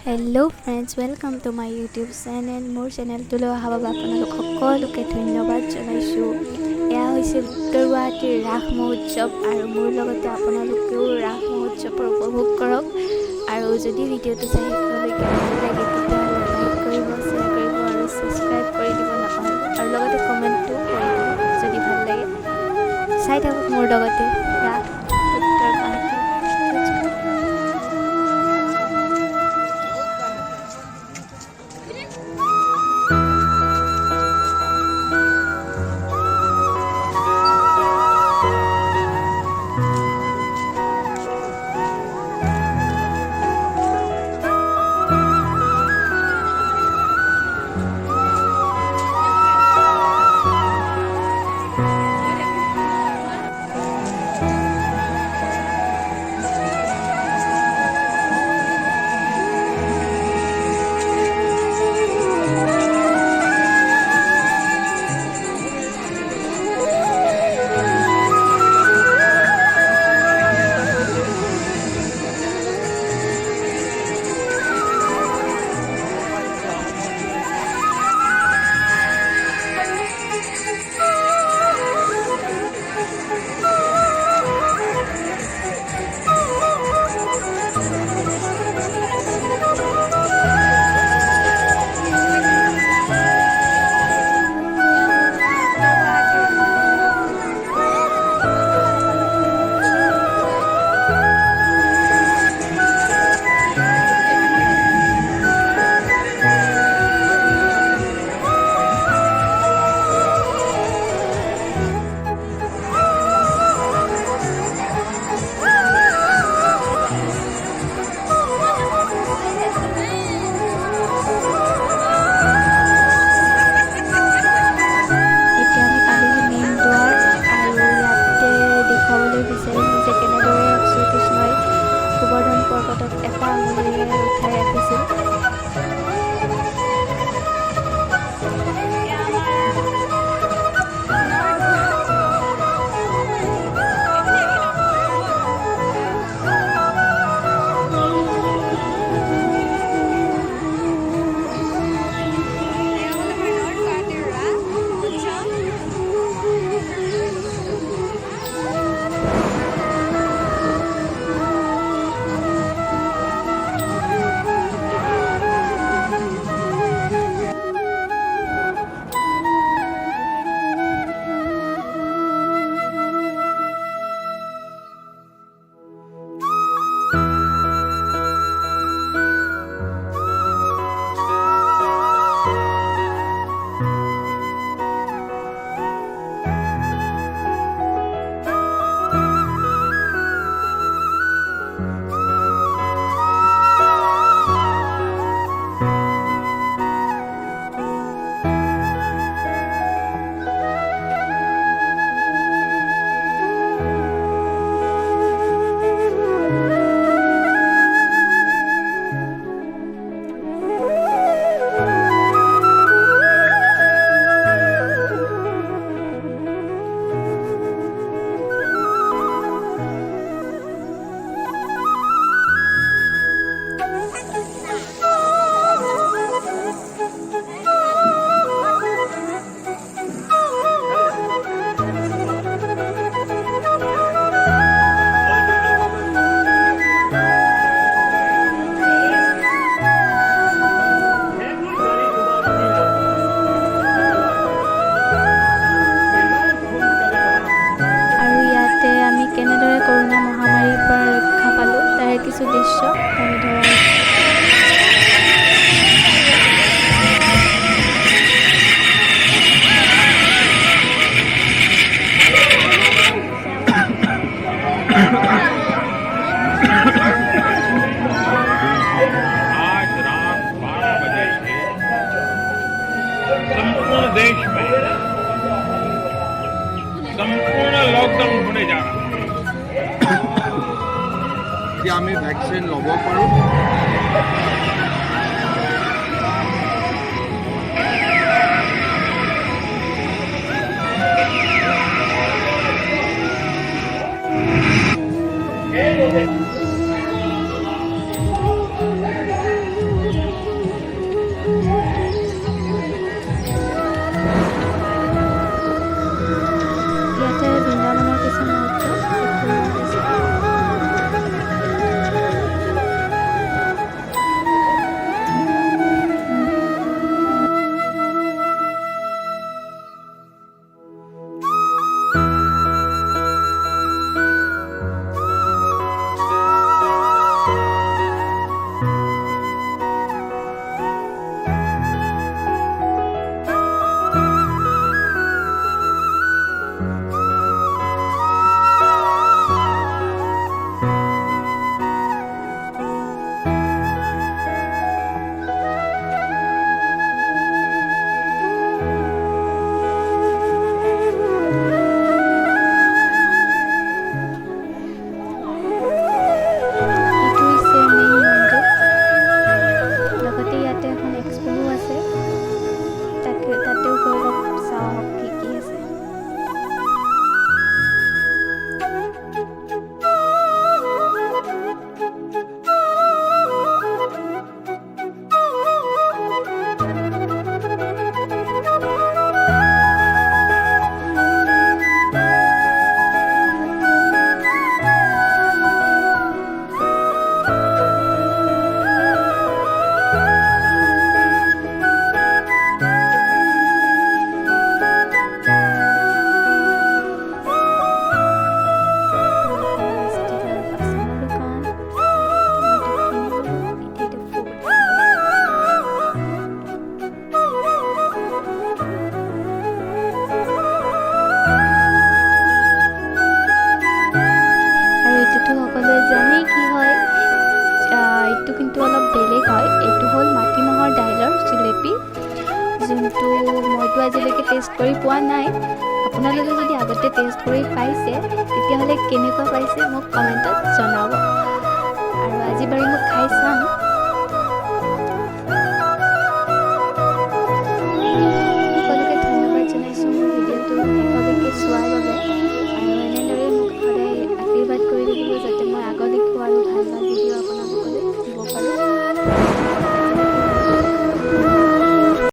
Hello' friends, welcome to my YouTube channel. মোৰ চেনেলটোলৈ অহা বাবে আপোনালোক সকলোকে ধন্যবাদ জনাইছোঁ। এয়া হৈছে উত্তৰ গুৱাহাটীৰ ৰাস মহোৎসৱ আৰু মোৰ লগতে আপোনালোকেও ৰাস মহোৎসৱৰ উপভোগ কৰক। আৰু যদি ভিডিঅ'টো চাই শেষলৈকে ভাল লাগে তেতিয়াহ'লে লাইক কৰিব, শ্বেয়াৰ কৰিব আৰু ছাবস্ক্ৰাইব কৰি দিব নাপাহৰিব, আৰু লগতে কমেণ্টটো কৰি দিব যদি ভাল লাগে। চাই থাকক মোৰ লগতে ৰাস উত্তৰ গুৱাহাটী। গোবৰ্ধন পৰ্বতক এটা আঙুলিৰে উঠাই ৰাখিছিল। কেনেদৰে কৰোণা মহামাৰীৰ পৰা ৰক্ষা পালোঁ তাৰে কিছু দৃশ্য দাঙি ধৰা হৈছে। आज रात 12 बजे से संपूर्ण देश में संपूर्ण लॉकडाउन होने जा रहा है। कि आम्ही वैक्सीन लব পাৰো। মইতো আজিলৈকে টেষ্ট কৰি পোৱা নাই। আপোনালোকে যদি আগতে টেষ্ট কৰি পাইছে তেতিয়াহ'লে কেনেকুৱা পাইছে মোক কমেণ্টত জনাব।